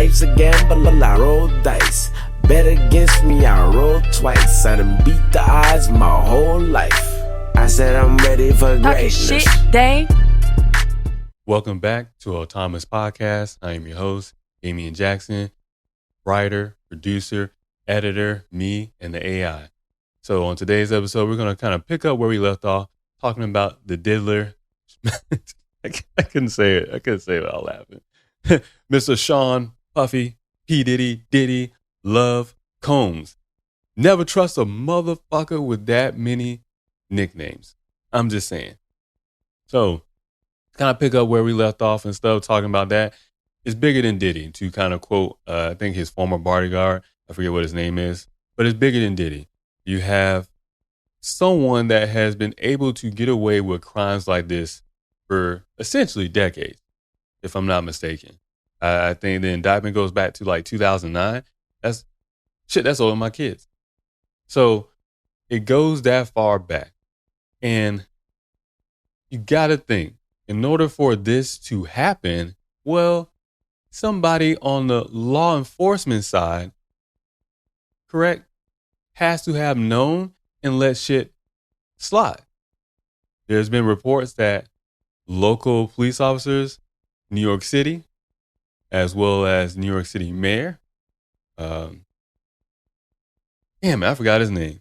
life's a gamble, I roll dice. Bet against me, I roll twice. I done beat the odds my whole life. I said I'm ready for greatness. Shit, Dave. Welcome back to Autonomous Podcast. I am your host, Damian Jackson, writer, producer, editor, me, and the AI. So on today's episode, we're going to kind of pick up where we left off, talking about the diddler. I couldn't say it. I couldn't say it without laughing. Mr. Sean Puffy, P. Diddy, Love Combs. Never trust a motherfucker with that many nicknames. I'm just saying. So, kind of pick up where we left off and stuff, talking about that. It's bigger than Diddy, to kind of quote, I think his former bodyguard. I forget what his name is, but it's bigger than Diddy. You have someone that has been able to get away with crimes like this for essentially decades, if I'm not mistaken. I think the indictment goes back to like 2009. That's older than my kids. So it goes that far back. And you got to think, in order for this to happen, well, somebody on the law enforcement side, correct, has to have known and let shit slide. There's been reports that local police officers, New York City, as well as New York City mayor, I forgot his name.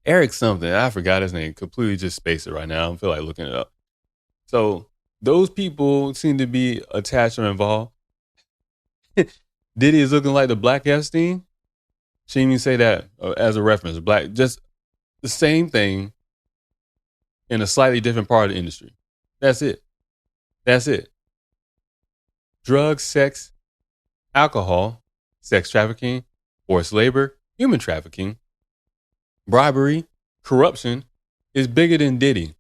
Eric something. I forgot his name. Completely just spaced it right now. I don't feel like looking it up. So those people seem to be attached or involved. Diddy is looking like the Black Epstein. She didn't even say that as a reference. Black, just the same thing in a slightly different part of the industry. That's it. Drugs, sex, alcohol, sex trafficking, forced labor, human trafficking, bribery, corruption is bigger than Diddy.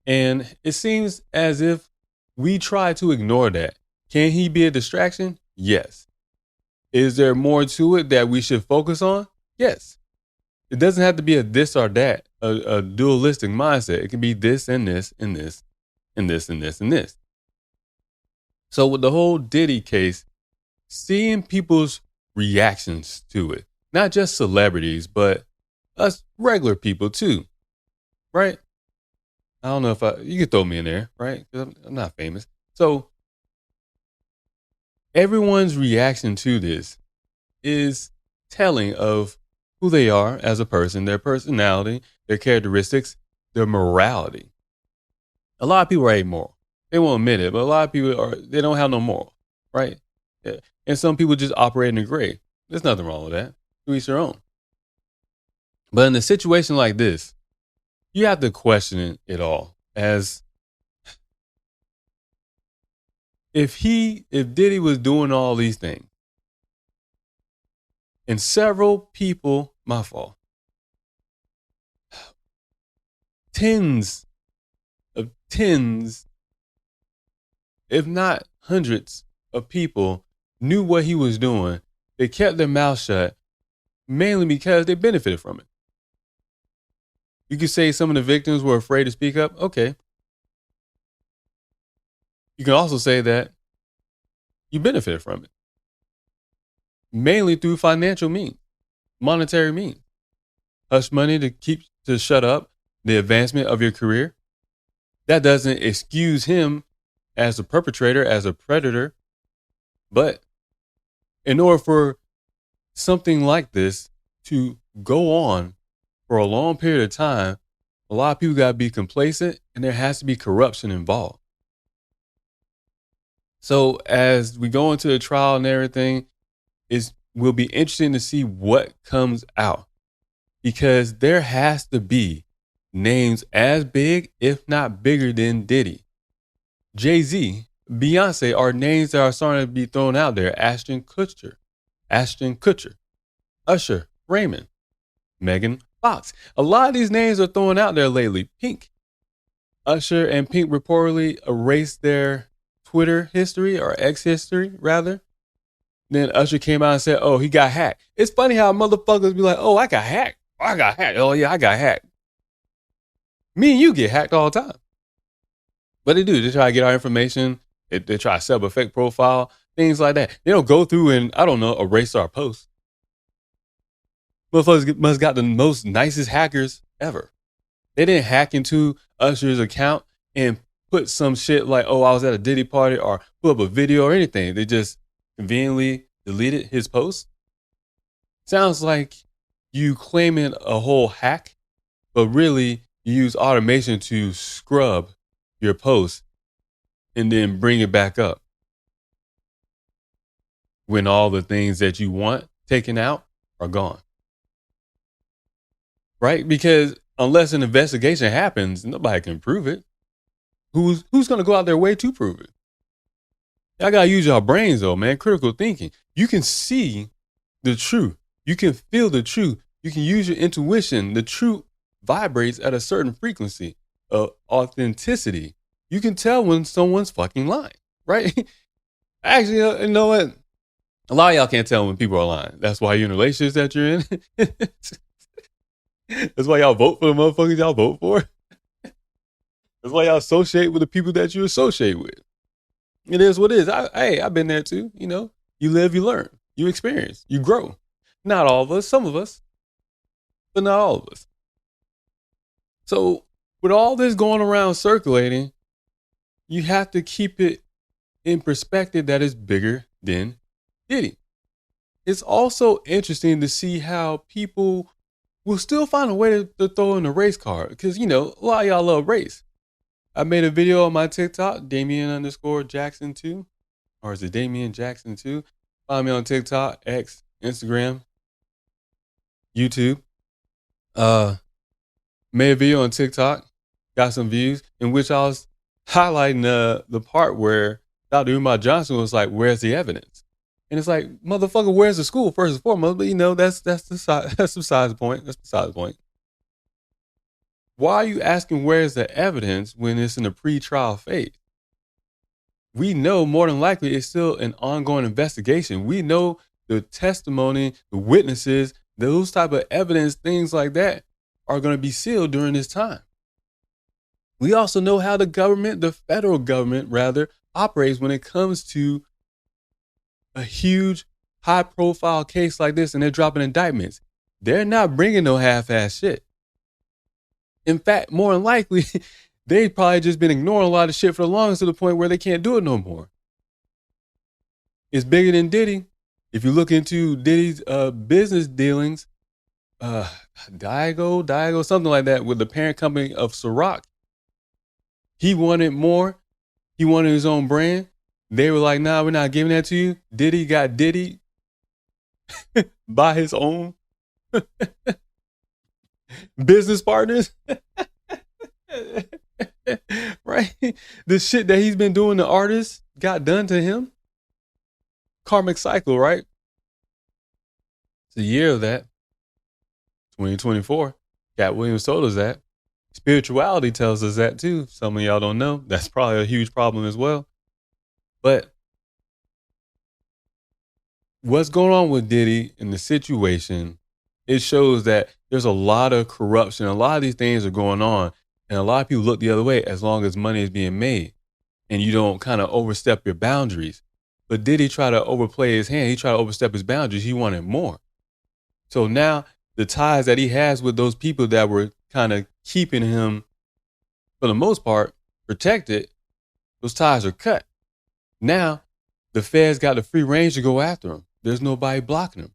And it seems as if we try to ignore that. Can he be a distraction? Yes. Is there more to it that we should focus on? Yes. It doesn't have to be a this or that, a dualistic mindset. It can be this and this and this and this and this and this. So with the whole Diddy case, seeing people's reactions to it, not just celebrities, but us regular people too, right? I don't know if you could throw me in there, right? 'Cause I'm not famous. So everyone's reaction to this is telling of who they are as a person, their personality, their characteristics, their morality. A lot of people are amoral. They won't admit it, but a lot of people they don't have no moral, right? Yeah. And some people just operate in the gray. There's nothing wrong with that. To each their own. But in a situation like this, you have to question it all. As if Diddy was doing all these things, and several people, my fault, tens, if not hundreds of people knew what he was doing, they kept their mouth shut, mainly because they benefited from it. You could say some of the victims were afraid to speak up. Okay. You can also say that you benefited from it, mainly through financial means, monetary means. Hush money to shut up the advancement of your career. That doesn't excuse him as a perpetrator, as a predator. But in order for something like this to go on for a long period of time, a lot of people got to be complacent and there has to be corruption involved. So as we go into the trial and everything, it will be interesting to see what comes out, because there has to be names as big, if not bigger than Diddy. Jay-Z, Beyonce are names that are starting to be thrown out there. Ashton Kutcher, Usher, Raymond, Megan Fox. A lot of these names are thrown out there lately. Pink. Usher and Pink reportedly erased their Twitter history, or X history, rather. Then Usher came out and said, oh, he got hacked. It's funny how motherfuckers be like, oh, I got hacked. Oh, yeah, I got hacked. Me and you get hacked all the time. But they do. They try to get our information. They try to set up a fake profile. things like that. They don't go through and, I don't know, erase our posts. Motherfuckers must got the most nicest hackers ever. They didn't hack into Usher's account and put some shit like, oh, I was at a Diddy party, or put up a video or anything. They just conveniently deleted his post. Sounds like you claiming a whole hack, but really you use automation to scrub your post and then bring it back up when all the things that you want taken out are gone. Right? Because unless an investigation happens, nobody can prove it. Who's going to go out their way to prove it? Y'all got to use your brains though, man. Critical thinking. You can see the truth. You can feel the truth. You can use your intuition. The truth vibrates at a certain frequency of authenticity. You can tell when someone's fucking lying, right? Actually, you know what? A lot of y'all can't tell when people are lying. That's why you're in relationships that you're in. That's why y'all vote for the motherfuckers y'all vote for. That's why y'all associate with the people that you associate with. It is what it is. I've been there too. You know, you live, you learn, you experience, you grow. Not all of us, some of us, but not all of us. So with all this going around circulating, you have to keep it in perspective that it's bigger than Diddy. It's also interesting to see how people will still find a way to throw in a race card. Because, you know, a lot of y'all love race. I made a video on my TikTok, Damien_Jackson2. Or is it Damien Jackson 2? Find me on TikTok, X, Instagram, YouTube. Made a video on TikTok, got some views, in which I was highlighting the part where Dr. Umar Johnson was like, where's the evidence? And it's like, motherfucker, where's the school first and foremost? But you know, that's besides the point. That's besides the point. Why are you asking where's the evidence when it's in a pre-trial phase? We know more than likely it's still an ongoing investigation. We know the testimony, the witnesses, those type of evidence, things like that are going to be sealed during this time. We also know how the government, the federal government rather, operates when it comes to a huge high profile case like this and they're dropping indictments. They're not bringing no half-ass shit. In fact, more than likely, they've probably just been ignoring a lot of shit for the longest to the point where they can't do it no more. It's bigger than Diddy. If you look into Diddy's business dealings, Diago, something like that, with the parent company of Ciroc, he wanted more. He wanted his own brand. They were like, nah, we're not giving that to you. Diddy got Diddy by his own business partners. Right? The shit that he's been doing to artists got done to him. Karmic cycle, right? It's a year of that. 2024. Cat Williams told us that. Spirituality tells us that too. Some of y'all don't know. That's probably a huge problem as well. But what's going on with Diddy in the situation, it shows that there's a lot of corruption. A lot of these things are going on. And a lot of people look the other way as long as money is being made. And you don't kind of overstep your boundaries. But Diddy tried to overplay his hand. He tried to overstep his boundaries. He wanted more. So now the ties that he has with those people that were kind of keeping him, for the most part, protected, those ties are cut. Now, the feds got the free range to go after him. There's nobody blocking him.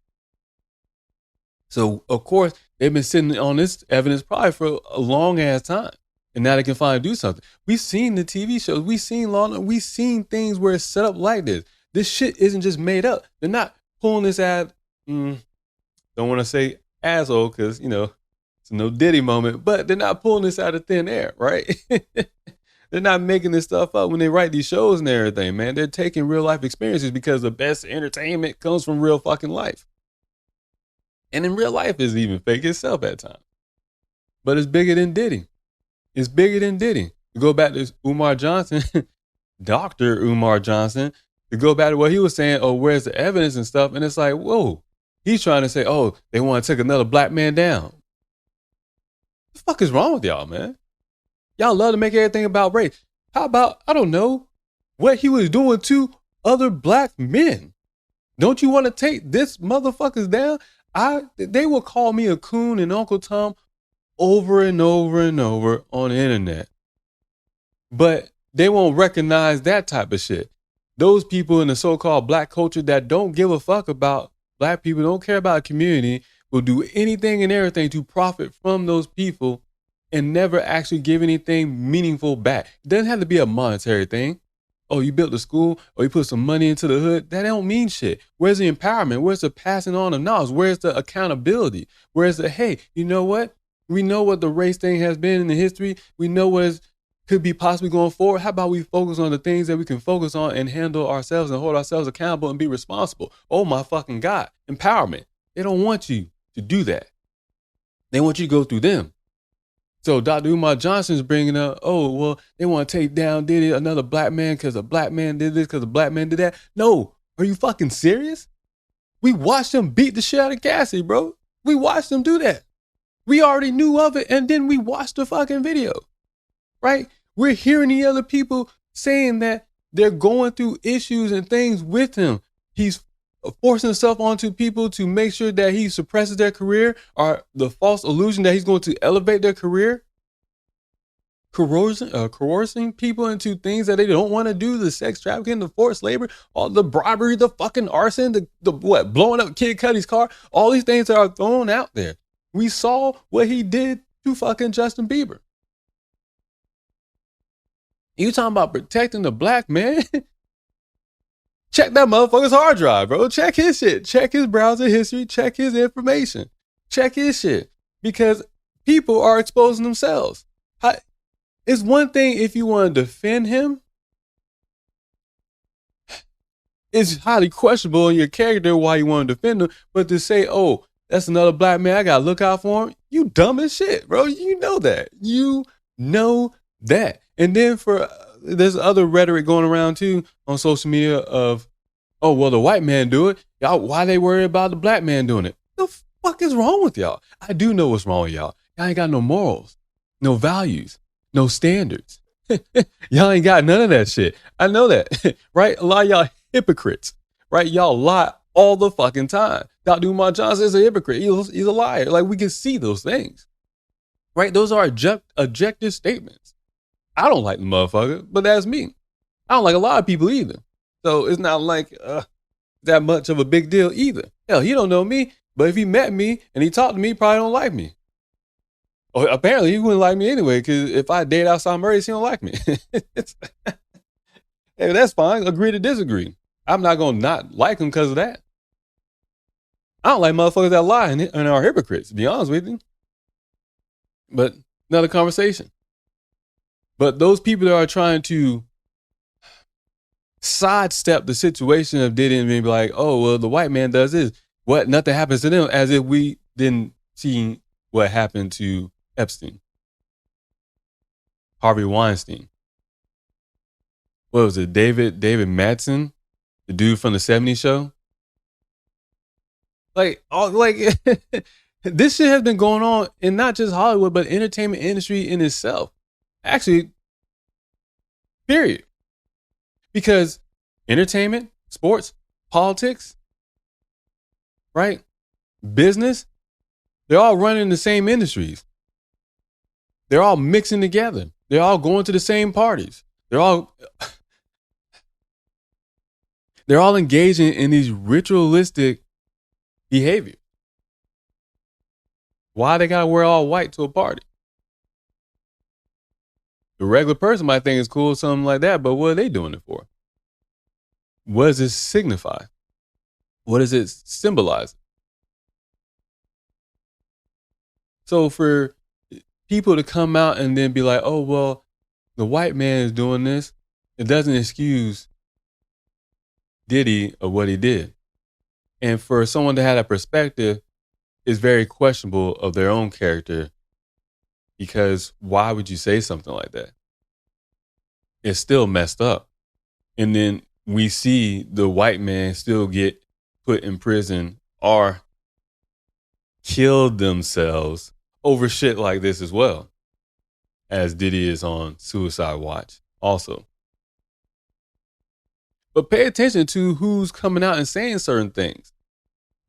So, of course, they've been sitting on this evidence probably for a long ass time. And now they can finally do something. We've seen the TV shows. We've seen Law. We've seen things where it's set up like this. This shit isn't just made up. They're not pulling this out. Don't want to say asshole because, you know, it's a no Diddy moment. But they're not pulling this out of thin air, right? They're not making this stuff up when they write these shows and everything, man. They're taking real life experiences because the best entertainment comes from real fucking life. And in real life is even fake itself at times. But it's bigger than Diddy. It's bigger than Diddy. To go back to Umar Johnson, Dr. Umar Johnson, to go back to what he was saying, oh, where's the evidence and stuff? And it's like, whoa, he's trying to say, oh, they want to take another black man down. What the fuck is wrong with y'all, man? Y'all love to make everything about race. How about, I don't know, what he was doing to other black men. Don't you want to take this motherfuckers down? They will call me a coon and Uncle Tom over and over and over on the internet. But they won't recognize that type of shit. Those people in the so-called black culture that don't give a fuck about black people, don't care about a community, will do anything and everything to profit from those people and never actually give anything meaningful back. It doesn't have to be a monetary thing. Oh, you built a school, or you put some money into the hood. That don't mean shit. Where's the empowerment? Where's the passing on of knowledge? Where's the accountability? Where's the, hey, you know what? We know what the race thing has been in the history. We know what could be possibly going forward. How about we focus on the things that we can focus on and handle ourselves and hold ourselves accountable and be responsible? Oh my fucking God. Empowerment. They don't want you to do that. They want you to go through them. So Dr. Umar Johnson's bringing up, oh, well, they want to take down Diddy, another black man, because a black man did this, because a black man did that. No. Are you fucking serious? We watched them beat the shit out of Cassie, bro. We watched them do that. We already knew of it, and then we watched the fucking video, right? We're hearing the other people saying that they're going through issues and things with him. He's forcing himself onto people to make sure that he suppresses their career, or the false illusion that he's going to elevate their career. Coercing people into things that they don't want to do, the sex trafficking, the forced labor, all the bribery, the fucking arson, the blowing up Kid Cudi's car, all these things that are thrown out there. We saw what he did to fucking Justin Bieber. You talking about protecting the black man? Check that motherfucker's hard drive, bro. Check his shit. Check his browser history. Check his information. Check his shit. Because people are exposing themselves. It's one thing if you want to defend him. It's highly questionable in your character why you want to defend him. But to say, oh, that's another black man, I got to look out for him. You dumb as shit, bro. You know that. You know that. And then there's other rhetoric going around too on social media of, oh, well, the white man do it. Y'all, why they worry about the black man doing it? The fuck is wrong with y'all? I do know what's wrong with y'all. Y'all ain't got no morals, no values, no standards. Y'all ain't got none of that shit. I know that, right? A lot of y'all hypocrites, right? Y'all lie all the fucking time. Dr. Umar Johnson is a hypocrite. He's a liar. Like, we can see those things, right? Those are objective statements. I don't like the motherfucker, but that's me. I don't like a lot of people either. So it's not like that much of a big deal either. Hell, he don't know me, but if he met me and he talked to me, he probably don't like me. Or apparently he wouldn't like me anyway, because if I date outside my race, he don't like me. Hey, that's fine. Agree to disagree. I'm not going to not like him because of that. I don't like motherfuckers that lie and are hypocrites, to be honest with you. But another conversation. But those people that are trying to sidestep the situation of Diddy and be like, oh, well, the white man does this. What? Nothing happens to them, as if we didn't see what happened to Epstein, Harvey Weinstein. What was it? David Madsen, the dude from the 70s show. This shit has been going on in not just Hollywood, but entertainment industry in itself. Actually, period. Because entertainment, sports, politics, right? Business, they're all running the same industries. They're all mixing together. They're all going to the same parties. They're all engaging in these ritualistic behavior. Why they gotta wear all white to a party? The regular person might think it's cool, something like that, but what are they doing it for? What does it signify? What does it symbolize? So for people to come out and then be like, oh, well, the white man is doing this, it doesn't excuse Diddy of what he did. And for someone to have that perspective is very questionable of their own character, because why would you say something like that? It's still messed up. And then we see the white man still get put in prison or killed themselves over shit like this as well, as Diddy is on suicide watch also. But pay attention to who's coming out and saying certain things,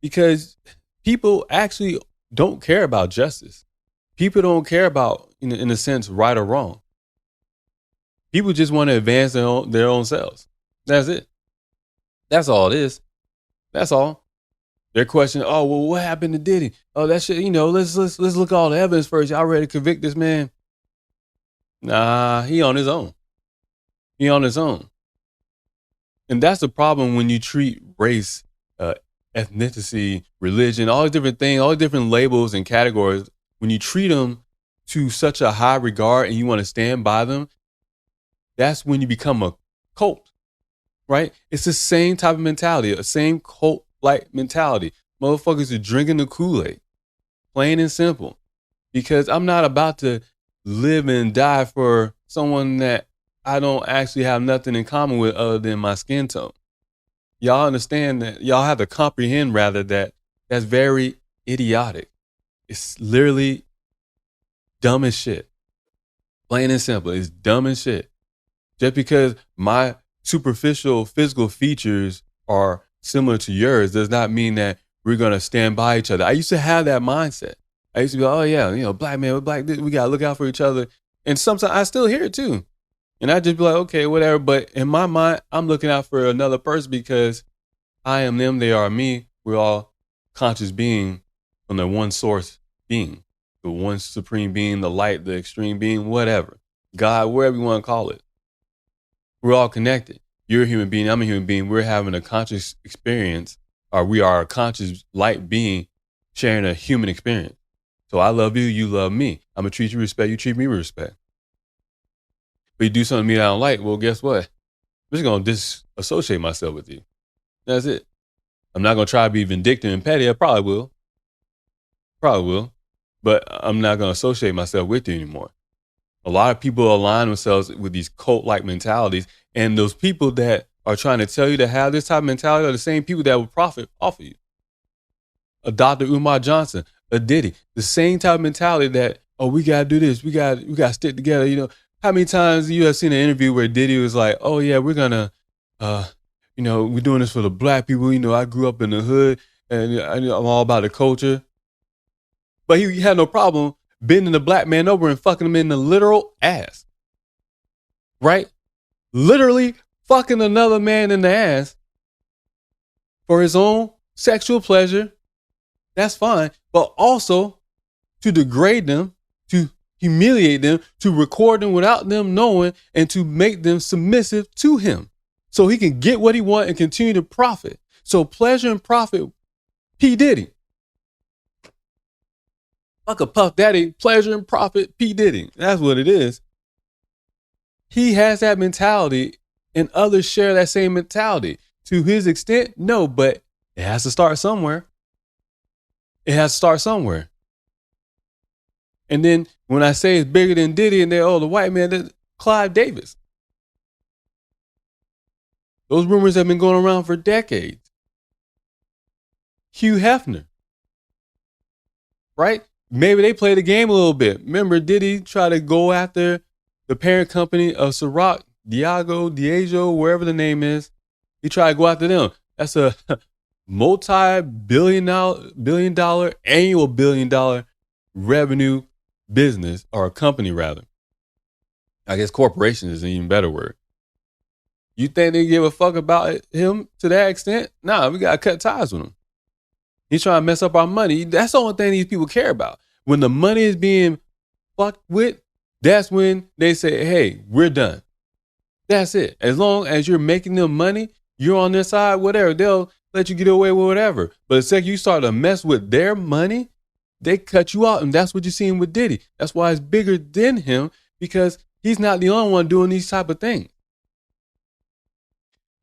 because people actually don't care about justice. People don't care about, in a sense, right or wrong. People just want to advance their own selves. That's it. That's all it is. That's all. They're questioning, oh, well, what happened to Diddy? Oh, that shit, let's look at all the evidence first. Y'all ready to convict this man? Nah, he on his own. He on his own. And that's the problem when you treat race, ethnicity, religion, all these different things, all the different labels and categories, when you treat them to such a high regard and you want to stand by them, that's when you become a cult, right? It's the same type of mentality, a same cult-like mentality. Motherfuckers are drinking the Kool-Aid, plain and simple. Because I'm not about to live and die for someone that I don't actually have nothing in common with other than my skin tone. Y'all understand that? Y'all have to comprehend, rather, that that's very idiotic. It's literally dumb as shit. Plain and simple. It's dumb as shit. Just because my superficial physical features are similar to yours does not mean that we're going to stand by each other. I used to have that mindset. I used to go, oh yeah, black man with black, we got to look out for each other. And sometimes I still hear it too. And I just be like, okay, whatever. But in my mind, I'm looking out for another person because I am them, they are me. We're all conscious being from the one source being, the one supreme being, the light, the extreme being, whatever. God, wherever you want to call it. We're all connected. You're a human being. I'm a human being. We're having a conscious experience, or we are a conscious light being sharing a human experience. So I love you. You love me. I'm going to treat you with respect. You treat me with respect. But you do something to me that I don't like, well, guess what? I'm just going to disassociate myself with you. That's it. I'm not going to try to be vindictive and petty. I probably will. But I'm not going to associate myself with you anymore. A lot of people align themselves with these cult-like mentalities. And those people that are trying to tell you to have this type of mentality are the same people that will profit off of you. A Dr. Umar Johnson, a Diddy, the same type of mentality that, oh, we got to do this. We got to stick together. How many times you have seen an interview where Diddy was like, oh yeah, we're going to, we're doing this for the black people. I grew up in the hood and I'm all about the culture. But he had no problem bending the black man over and fucking him in the literal ass. Right? Literally fucking another man in the ass for his own sexual pleasure. That's fine. But also to degrade them, to humiliate them, to record them without them knowing, and to make them submissive to him so he can get what he wants and continue to profit. So pleasure and profit, P. Diddy. Fuck a Puff Daddy, pleasure and profit, P. Diddy. That's what it is. He has that mentality and others share that same mentality. To his extent, no, but it has to start somewhere. It has to start somewhere. And then when I say it's bigger than Diddy and the white man, that's Clive Davis. Those rumors have been going around for decades. Hugh Hefner. Right? Maybe they play the game a little bit. Remember, Diddy tried to go after the parent company of Ciroc, Diageo, wherever the name is. He tried to go after them. That's a multi-billion dollar, annual $1 billion revenue business, or a company rather. I guess corporation is an even better word. You think they give a fuck about him to that extent? Nah, we got to cut ties with him. He's trying to mess up our money. That's the only thing these people care about. When the money is being fucked with, that's when they say, hey, we're done. That's it. As long as you're making them money, you're on their side, whatever. They'll let you get away with whatever. But the second you start to mess with their money, they cut you out. And that's what you're seeing with Diddy. That's why it's bigger than him, because he's not the only one doing these type of things.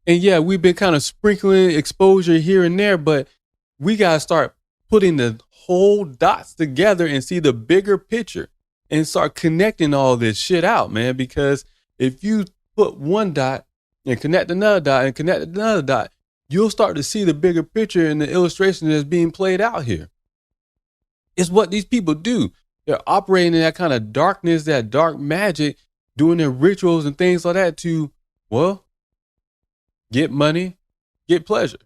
And yeah, we've been kind of sprinkling exposure here and there, but we got to start putting the whole dots together and see the bigger picture and start connecting all this shit out, man. Because if you put one dot and connect another dot and connect another dot, you'll start to see the bigger picture and the illustration that's being played out here. It's what these people do. They're operating in that kind of darkness, that dark magic, doing their rituals and things like that to, well, get money, get pleasure,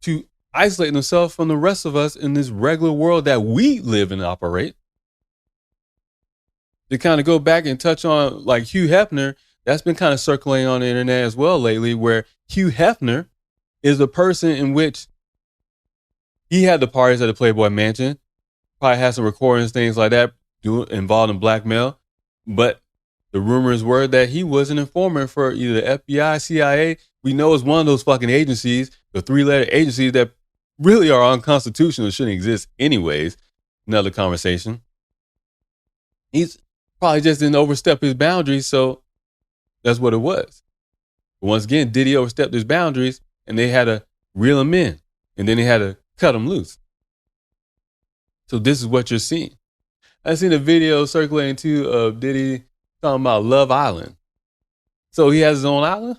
to isolate themselves from the rest of us in this regular world that we live and operate. To kind of go back and touch on like Hugh Hefner, that's been kind of circulating on the internet as well lately, where Hugh Hefner is a person in which he had the parties at the Playboy Mansion, probably had some recordings, things like that, involved in blackmail. But the rumors were that he was an informant for either the FBI, CIA. We know it's one of those fucking agencies, the 3-letter agencies that really are unconstitutional, shouldn't exist anyways. Another conversation. He's probably just didn't overstep his boundaries, so that's what it was. But once again, Diddy overstepped his boundaries, and they had to reel him in, and then they had to cut him loose. So this is what you're seeing. I seen a video circulating too of Diddy talking about Love Island. So he has his own island?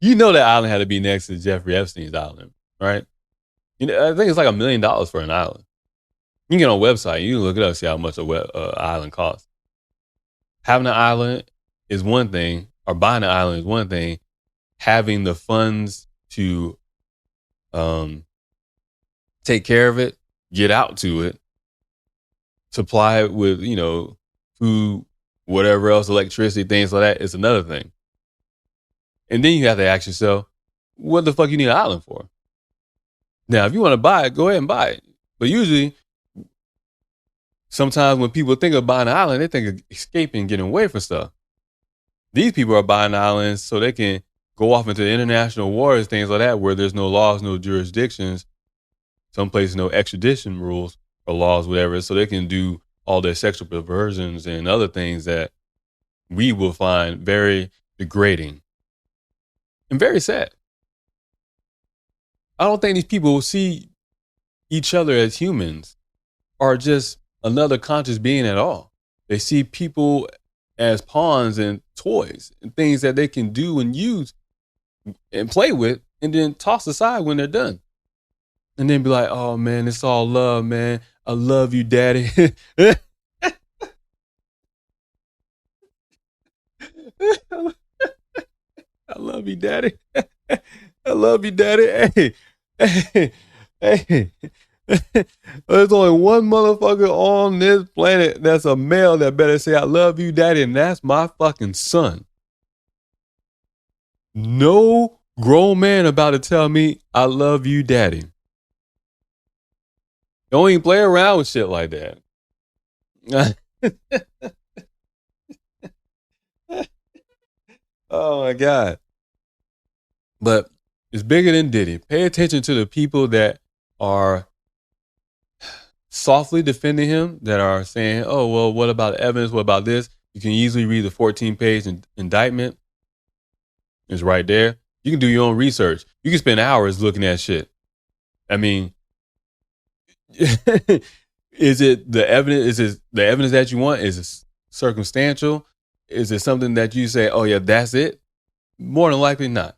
You know that island had to be next to Jeffrey Epstein's island, right? You know, I think it's like $1 million for an island. You can get on a website, you can look it up, see how much an island costs. Having an island is one thing, or buying an island is one thing. Having the funds to take care of it, get out to it, supply it with, you know, food, whatever else, electricity, things like that, is another thing. And then you have to ask yourself, what the fuck you need an island for? Now, if you want to buy it, go ahead and buy it. But usually, sometimes when people think of buying an island, they think of escaping, getting away from stuff. These people are buying islands so they can go off into international wars, things like that, where there's no laws, no jurisdictions, some places no extradition rules or laws, whatever, so they can do all their sexual perversions and other things that we will find very degrading and very sad. I don't think these people will see each other as humans or just another conscious being at all. They see people as pawns and toys and things that they can do and use and play with and then toss aside when they're done. And then be like, oh man, it's all love, man. I love you, daddy. I love you, daddy. I love you, daddy. Hey. There's only one motherfucker on this planet that's a male that better say, I love you, daddy, and that's my fucking son. No grown man about to tell me, I love you, daddy. Don't even play around with shit like that. Oh my God. But it's bigger than Diddy. Pay attention to the people that are softly defending him, that are saying, oh, well, what about evidence? What about this? You can easily read the 14-page indictment. It's right there. You can do your own research. You can spend hours looking at shit. I mean, is it the evidence? Is it the evidence that you want? Is it circumstantial? Is it something that you say, oh yeah, that's it? More than likely not,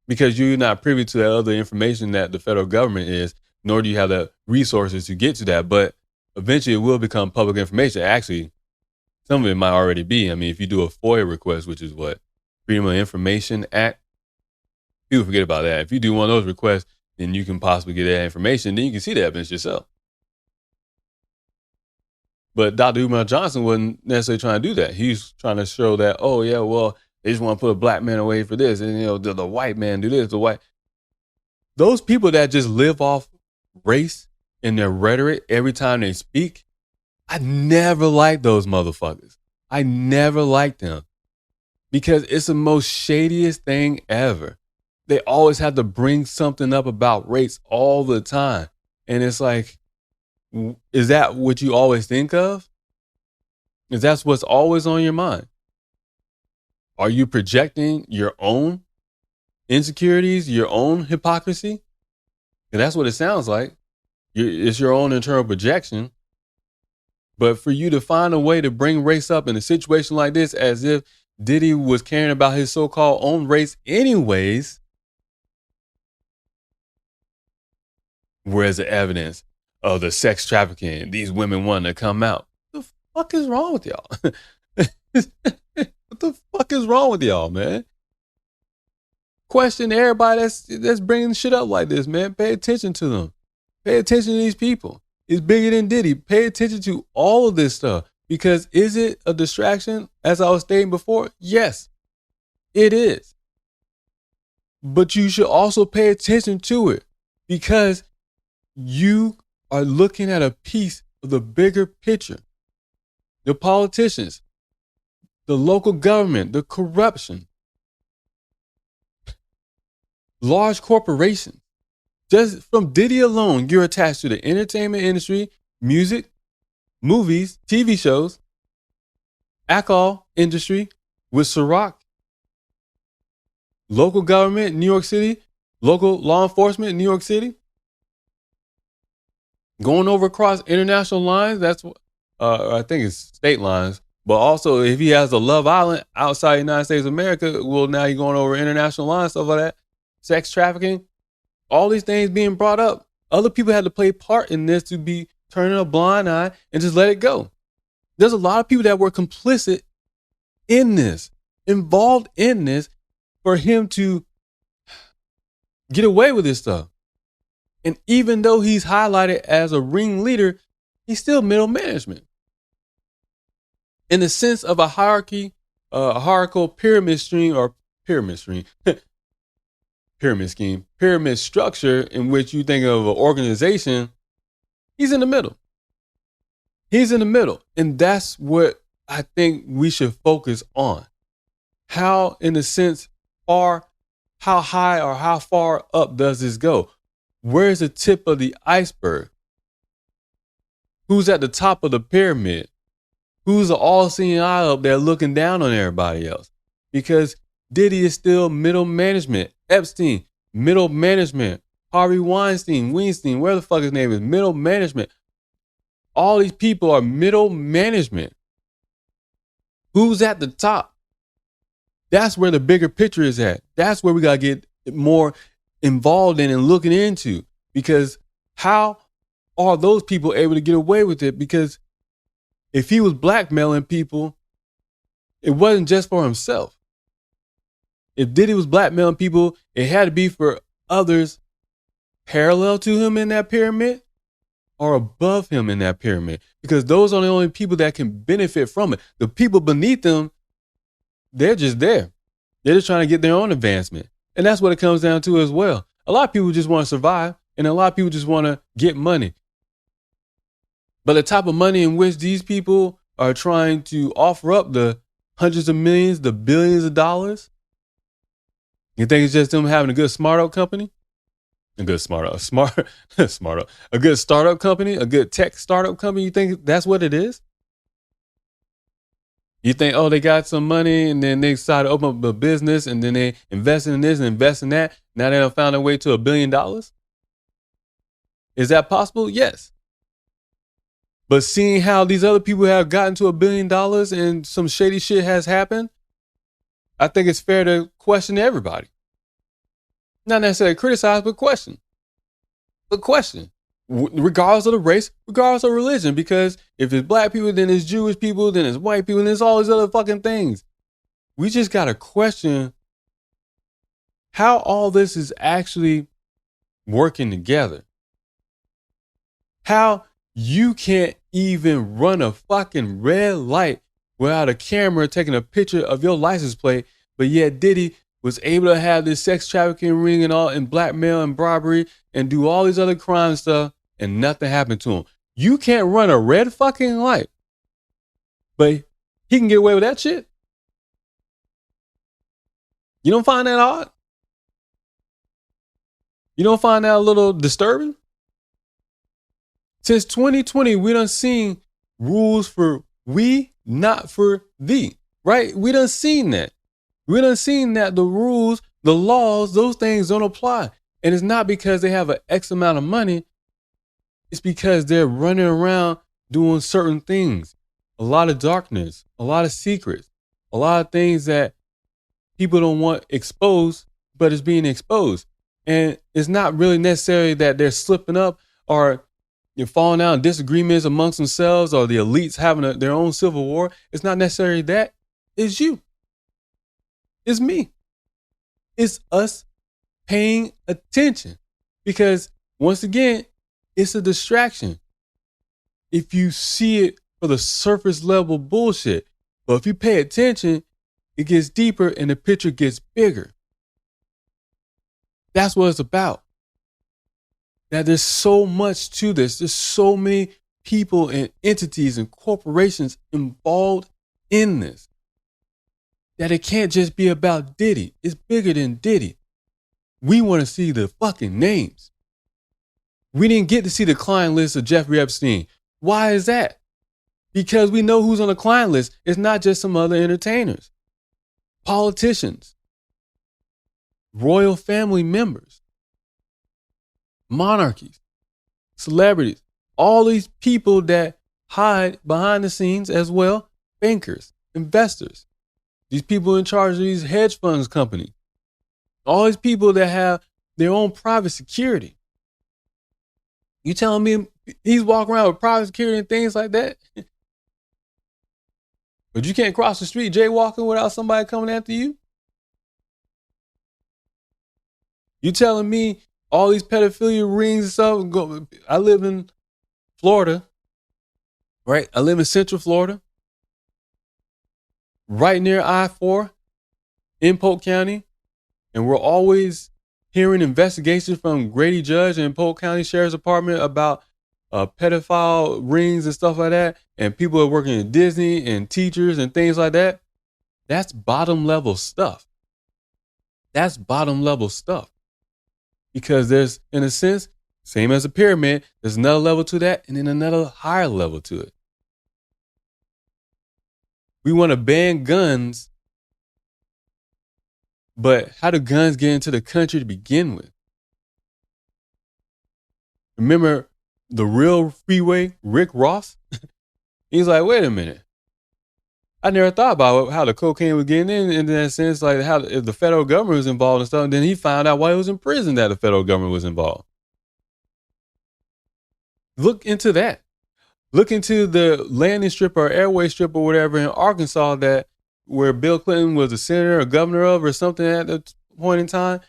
because you're not privy to that other information that the federal government is, nor do you have the resources to get to that. But eventually it will become public information. Actually, some of it might already be. I mean, if you do a FOIA request, which is what? Freedom of Information Act. People forget about that. If you do one of those requests, then you can possibly get that information. Then you can see the evidence yourself. But Dr. Umar Johnson wasn't necessarily trying to do that. He's trying to show that, oh yeah, well, they just want to put a black man away for this. And, you know, the white man do this, those people that just live off race in their rhetoric every time they speak, I never liked those motherfuckers. I never liked them because it's the most shadiest thing ever. They always have to bring something up about race all the time. And it's like, is that what you always think of? Is that what's always on your mind? Are you projecting your own insecurities, your own hypocrisy? And that's what it sounds like. It's your own internal projection. But for you to find a way to bring race up in a situation like this, as if Diddy was caring about his so-called own race anyways, whereas the evidence of the sex trafficking, these women wanting to come out. What the fuck is wrong with y'all? What the fuck is wrong with y'all, man? Question everybody that's bringing shit up like this, man. Pay attention to them. Pay attention to these people. It's bigger than Diddy. Pay attention to all of this stuff. Because is it a distraction? As I was stating before, yes, it is. But you should also pay attention to it because you are looking at a piece of the bigger picture. The politicians, the local government, the corruption, large corporations. Just from Diddy alone, you're attached to the entertainment industry, music, movies, TV shows, alcohol industry with Ciroc, local government in New York City, local law enforcement in New York City, going over across international lines. That's I think it's state lines. But also, if he has a Love Island outside the United States of America, well, now you're going over international lines, stuff like that. Sex trafficking, all these things being brought up. Other people had to play part in this to be turning a blind eye and just let it go. There's a lot of people that were complicit in this, involved in this, for him to get away with this stuff. And even though he's highlighted as a ringleader, he's still middle management. In the sense of a hierarchy, a hierarchical pyramid scheme, pyramid structure in which you think of an organization, he's in the middle. He's in the middle. And that's what I think we should focus on. How, in a sense, how high or how far up does this go? Where's the tip of the iceberg? Who's at the top of the pyramid? Who's the all-seeing eye up there looking down on everybody else? Because Diddy is still middle management. Epstein, middle management. Harvey Weinstein, where the fuck his name is, middle management. All these people are middle management. Who's at the top? That's where the bigger picture is at. That's where we got to get more involved in and looking into. Because how are those people able to get away with it? Because if he was blackmailing people, it wasn't just for himself. If Diddy was blackmailing people, it had to be for others parallel to him in that pyramid or above him in that pyramid. Because those are the only people that can benefit from it. The people beneath them, they're just there. They're just trying to get their own advancement. And that's what it comes down to as well. A lot of people just want to survive, and a lot of people just want to get money. But the type of money in which these people are trying to offer up, the hundreds of millions, the billions of dollars, you think it's just them having a good startup company? A good startup company, a good tech startup company? You think that's what it is? You think, oh, they got some money and then they decide to open up a business and then they invest in this and invest in that. Now they have found their way to $1 billion. Is that possible? Yes. But seeing how these other people have gotten to $1 billion and some shady shit has happened, I think it's fair to question everybody. Not necessarily criticize, but question. Regardless of the race, regardless of religion. Because if it's black people, then it's Jewish people, then it's white people, then it's all these other fucking things. We just got to question how all this is actually working together. How you can't even run a fucking red light without a camera taking a picture of your license plate, but yet Diddy was able to have this sex trafficking ring and all, and blackmail and bribery and do all these other crime stuff, and nothing happened to him. You can't run a red fucking light, but he can get away with that shit. You don't find that odd? You don't find that a little disturbing? Since 2020, we done seen rules for we, not for thee, right? We done seen that. We done seen that the rules, the laws, those things don't apply. And it's not because they have an X amount of money. It's because they're running around doing certain things. A lot of darkness, a lot of secrets, a lot of things that people don't want exposed, but it's being exposed. And it's not really necessary that they're slipping up or you're falling out in disagreements amongst themselves or the elites having their own civil war. It's not necessarily that. It's you. It's me. It's us paying attention. Because once again, it's a distraction. If you see it for the surface level bullshit. But if you pay attention, it gets deeper and the picture gets bigger. That's what it's about. That there's so much to this. There's so many people and entities and corporations involved in this. That it can't just be about Diddy. It's bigger than Diddy. We want to see the fucking names. We didn't get to see the client list of Jeffrey Epstein. Why is that? Because we know who's on the client list. It's not just some other entertainers, politicians, royal family members, monarchies, celebrities, all these people that hide behind the scenes as well, bankers, investors, these people in charge of these hedge funds companies, all these people that have their own private security. You telling me he's walking around with private security and things like that? But you can't cross the street jaywalking without somebody coming after you? You telling me all these pedophilia rings and stuff? I live in Florida, right? I live in Central Florida, right near I-4 in Polk County. And we're always hearing investigations from Grady Judge and Polk County Sheriff's Department about pedophile rings and stuff like that. And people are working in Disney and teachers and things like that. That's bottom level stuff. That's bottom level stuff. Because there's, in a sense, same as a pyramid, there's another level to that and then another higher level to it. We want to ban guns, but how do guns get into the country to begin with? Remember the real freeway, Rick Ross? He's like, wait a minute. I never thought about how the cocaine was getting in that sense, like how if the federal government was involved and stuff. And then he found out while he was in prison that the federal government was involved. Look into that. Look into the landing strip or airway strip or whatever in Arkansas that where Bill Clinton was a senator or governor of or something at that point in time.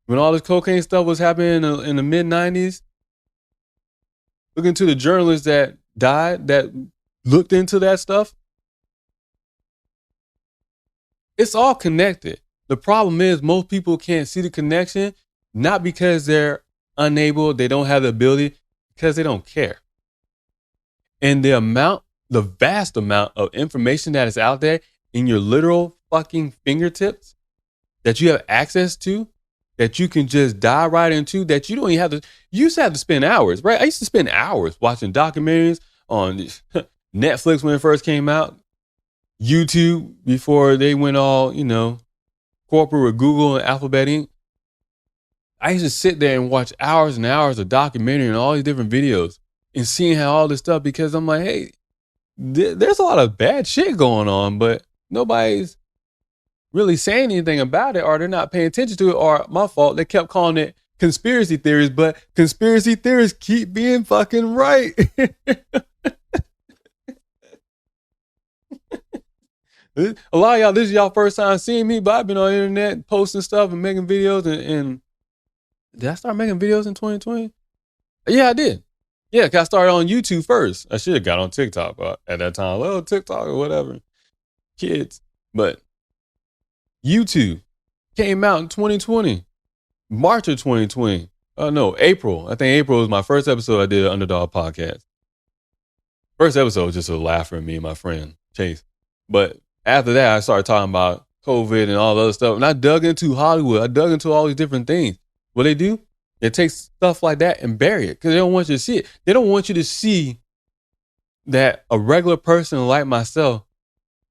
When all this cocaine stuff was happening in the mid-90s. Look into the journalists that died that looked into that stuff. It's all connected. The problem is most people can't see the connection, not because they're unable, they don't have the ability, because they don't care. And the vast amount of information that is out there in your literal fucking fingertips that you have access to, that you can just dive right into, that you don't even have to, you used to have to spend hours, right? I used to spend hours watching documentaries on Netflix when it first came out, YouTube before they went all, corporate with Google and Alphabet Inc. I used to sit there and watch hours and hours of documentary and all these different videos and seeing how all this stuff, because I'm like, hey, there's a lot of bad shit going on, but nobody's really saying anything about it, or they're not paying attention to it, or my fault, they kept calling it conspiracy theories, but conspiracy theories keep being fucking right. A lot of y'all, this is y'all first time seeing me, but I've been on the internet posting stuff and making videos. And did I start making videos in 2020? Yeah, I did. Yeah, because I started on YouTube first. I should have got on TikTok at that time. TikTok or whatever. Kids. But YouTube came out in 2020. March of 2020. No, April. I think April was my first episode I did an Underdog podcast. First episode was just a laugh for me and my friend, Chase. But after that, I started talking about COVID and all the other stuff. And I dug into Hollywood. I dug into all these different things. What they do? They take stuff like that and bury it because they don't want you to see it. They don't want you to see that a regular person like myself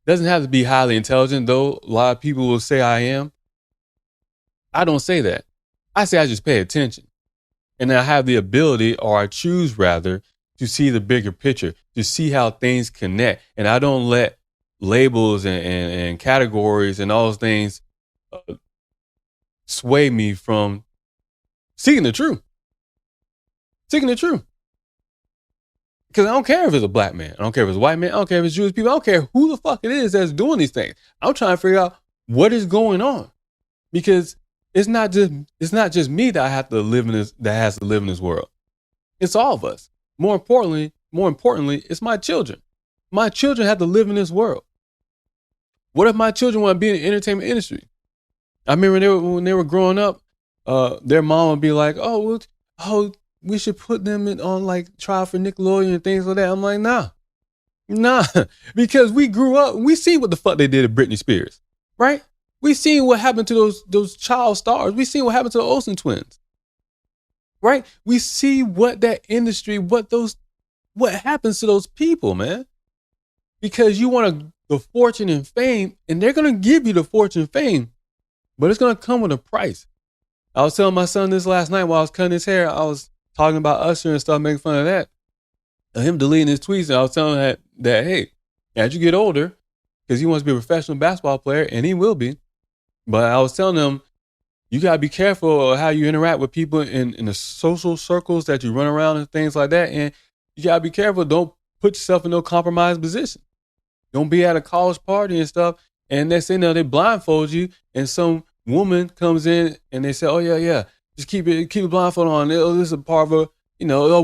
doesn't have to be highly intelligent, though a lot of people will say I am. I don't say that. I say I just pay attention. And I have the ability, or I choose rather, to see the bigger picture, to see how things connect. And I don't let labels and categories and all those things sway me from seeking the truth. Seeking the truth. Because I don't care if it's a black man. I don't care if it's a white man. I don't care if it's Jewish people. I don't care who the fuck it is that's doing these things. I'm trying to figure out what is going on. Because it's not just me that has to live in this world. It's all of us. More importantly, it's my children. My children have to live in this world. What if my children want to be in the entertainment industry? I remember when they were growing up, their mom would be like, we should put them on like trial for Nickelodeon and things like that. I'm like, nah, because we grew up, we see what the fuck they did to Britney Spears, right? We seen what happened to those child stars. We seen what happened to the Olsen twins, right? We see what that industry, what happens to those people, man. Because you want the fortune and fame, and they're gonna give you the fortune and fame, but it's gonna come with a price. I was telling my son this last night while I was cutting his hair. I was talking about Usher and stuff, making fun of that. And him deleting his tweets, and I was telling him that hey, as you get older, because he wants to be a professional basketball player, and he will be. But I was telling him, you gotta be careful of how you interact with people in the social circles that you run around and things like that. And you gotta be careful. Don't put yourself in no compromised position. Don't be at a college party and stuff, and next thing you know, they blindfold you, and some woman comes in and they say, oh yeah, just keep it blindfold on. This is a part of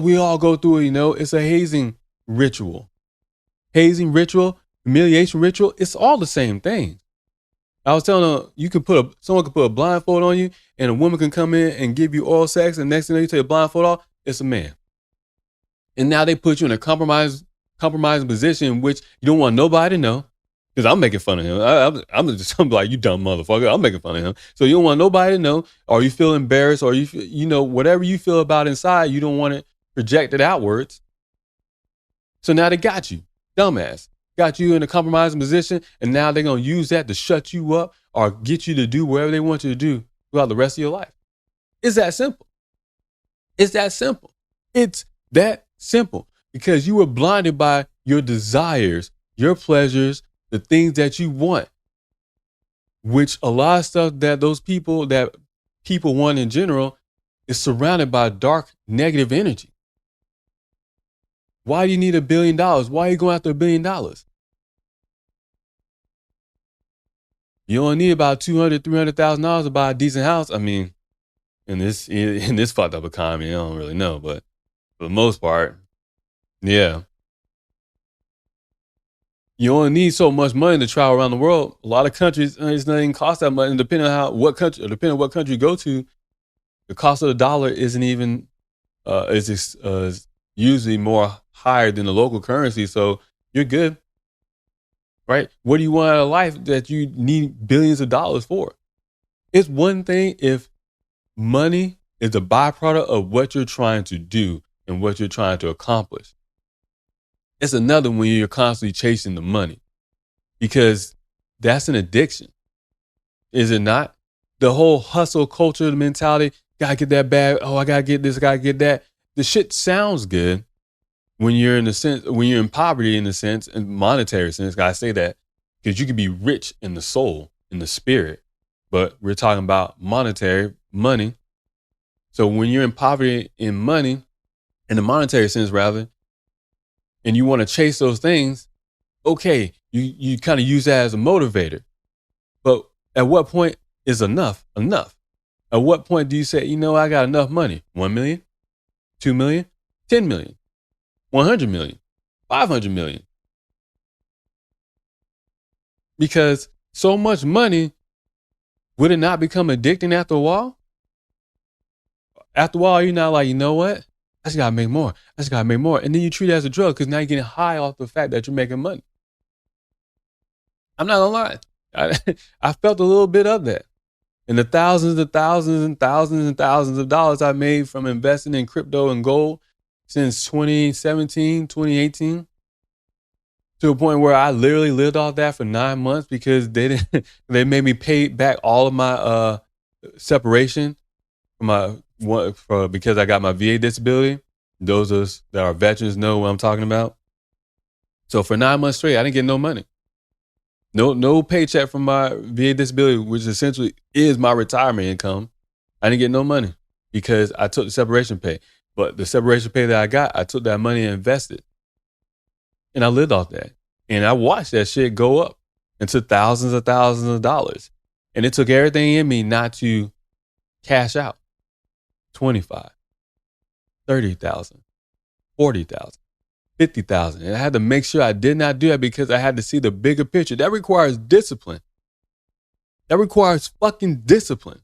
we all go through it, it's a hazing ritual. Hazing ritual, humiliation ritual, it's all the same thing. I was telling them, someone could put a blindfold on you, and a woman can come in and give you oral sex, and next thing you take a blindfold off, it's a man. And now they put you in a compromising position in which you don't want nobody to know, because I'm making fun of him. I'm like, you dumb motherfucker. I'm making fun of him. So you don't want nobody to know, or you feel embarrassed, or whatever you feel about inside, you don't want it projected outwards. So now they got you, dumbass. Got you in a compromising position, and now they're going to use that to shut you up or get you to do whatever they want you to do throughout the rest of your life. It's that simple. It's that simple. It's that simple because you were blinded by your desires, your pleasures, the things that you want, which a lot of stuff that people want in general is surrounded by dark, negative energy. Why do you need $1 billion? Why are you going after $1 billion? You only need about $200,000, $300,000 to buy a decent house. I mean, in this fucked up economy, I don't really know, but for the most part, yeah. You only need so much money to travel around the world. A lot of countries, it's not even cost that much. And depending on what country you go to, the cost of the dollar isn't even is usually more higher than the local currency. So you're good, right? What do you want out of life that you need billions of dollars for? It's one thing if money is a byproduct of what you're trying to do and what you're trying to accomplish. It's another when you're constantly chasing the money, because that's an addiction. Is it not? The whole hustle culture, the mentality, gotta get that bag. Oh, I gotta get this, I gotta get that. The shit sounds good when you're in poverty in the sense, in monetary sense. I say that because you can be rich in the soul, in the spirit, but we're talking about monetary money. So when you're in poverty in money, in the monetary sense rather, and you want to chase those things, okay, you kind of use that as a motivator. But at what point is enough? Enough. At what point do you say, I got enough money? 1 million, 2 million, 10 million, 100 million, 500 million. Because so much money, would it not become addicting after a while? After a while, you're not like, you know what? I just gotta make more. I just gotta make more. And then you treat it as a drug because now you're getting high off the fact that you're making money. I'm not gonna lie. I felt a little bit of that. And the thousands and thousands and thousands and thousands of dollars I made from investing in crypto and gold since 2017, 2018, to a point where I literally lived off that for 9 months because they made me pay back all of my separation because I got my VA disability. Those of us that are veterans know what I'm talking about. So for 9 months straight, I didn't get no money. No paycheck from my VA disability, which essentially is my retirement income. I didn't get no money because I took the separation pay. But the separation pay that I got, I took that money and invested. And I lived off that. And I watched that shit go up into thousands of dollars. And it took everything in me not to cash out 25, 30,000, 40,000, 50,000. And I had to make sure I did not do that because I had to see the bigger picture. That requires discipline. That requires fucking discipline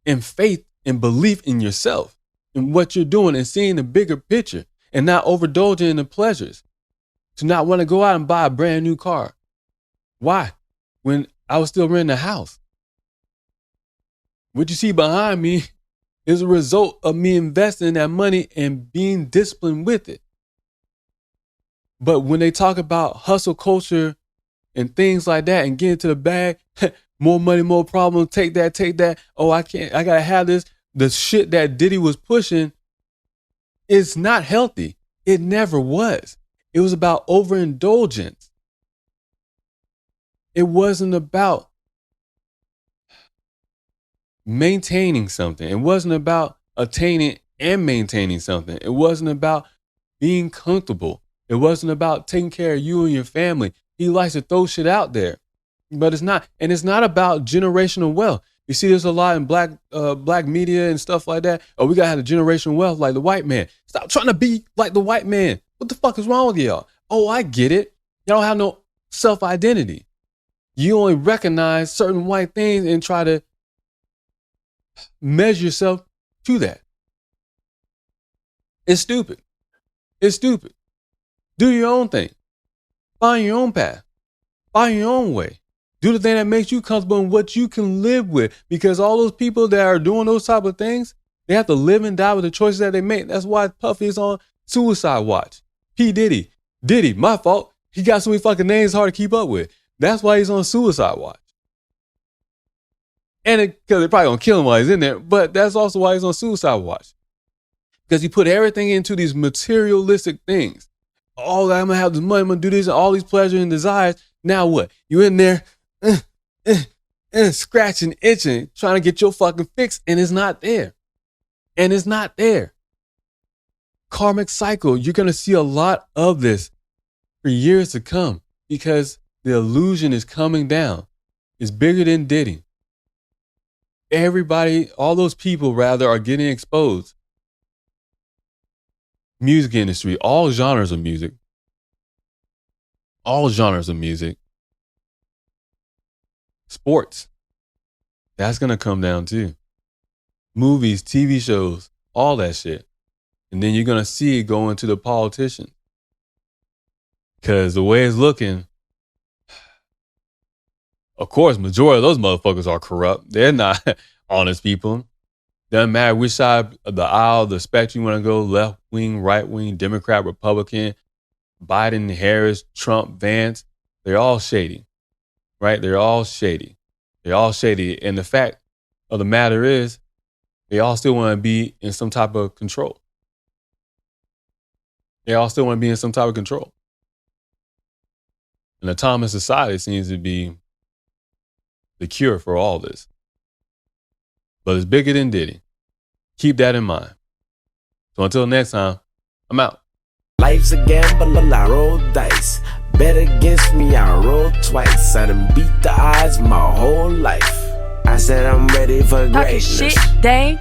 and faith and belief in yourself and what you're doing and seeing the bigger picture and not overindulging in the pleasures. To not want to go out and buy a brand new car. Why? When I was still renting a house. What you see behind me is a result of me investing that money and being disciplined with it. But when they talk about hustle culture and things like that and get into the bag, more money, more problems, take that. Oh, I gotta have this. The shit that Diddy was pushing is not healthy. It never was. It was about overindulgence. It wasn't about maintaining something. It wasn't about attaining and maintaining something. It wasn't about being comfortable. It wasn't about taking care of you and your family. He likes to throw shit out there, but it's not. And it's not about generational wealth. You see this a lot in black media and stuff like that. Oh, we gotta have the generational wealth like the white man. Stop trying to be like the white man. What the fuck is wrong with y'all? Oh, I get it. Y'all don't have no self-identity. You only recognize certain white things and try to measure yourself to that. It's stupid. It's stupid. Do your own thing. Find your own path. Find your own way. Do the thing that makes you comfortable and what you can live with. Because all those people that are doing those type of things, they have to live and die with the choices that they make. That's why Puffy is on suicide watch. P. Diddy, my fault. He got so many fucking names hard to keep up with. That's why he's on suicide watch. And because they're probably going to kill him while he's in there. But that's also why he's on suicide watch. Because he put everything into these materialistic things. Oh, I'm going to have this money, I'm going to do this, and all these pleasures and desires. Now what? You in there scratching, itching, trying to get your fucking fix, and it's not there. And it's not there. Karmic cycle. You're going to see a lot of this for years to come because the illusion is coming down. It's bigger than Diddy. Everybody, all those people rather, are getting exposed. Music industry, all genres of music. All genres of music. Sports. That's going to come down too. Movies, TV shows, all that shit. And then you're going to see it go into the politicians. Because the way it's looking, of course, majority of those motherfuckers are corrupt. They're not honest people. Doesn't matter which side of the aisle, the spectrum you want to go, left wing, right wing, Democrat, Republican, Biden, Harris, Trump, Vance. They're all shady, right? They're all shady. They're all shady. And the fact of the matter is, they all still want to be in some type of control. They all still want to be in some type of control. An autonomous society seems to be the cure for all this. But it's bigger than Diddy. Keep that in mind. So until next time, I'm out. Life's a gamble, I roll dice. Bet against me, I roll twice. I done beat the odds my whole life. I said I'm ready for Talking greatness. shit, dang.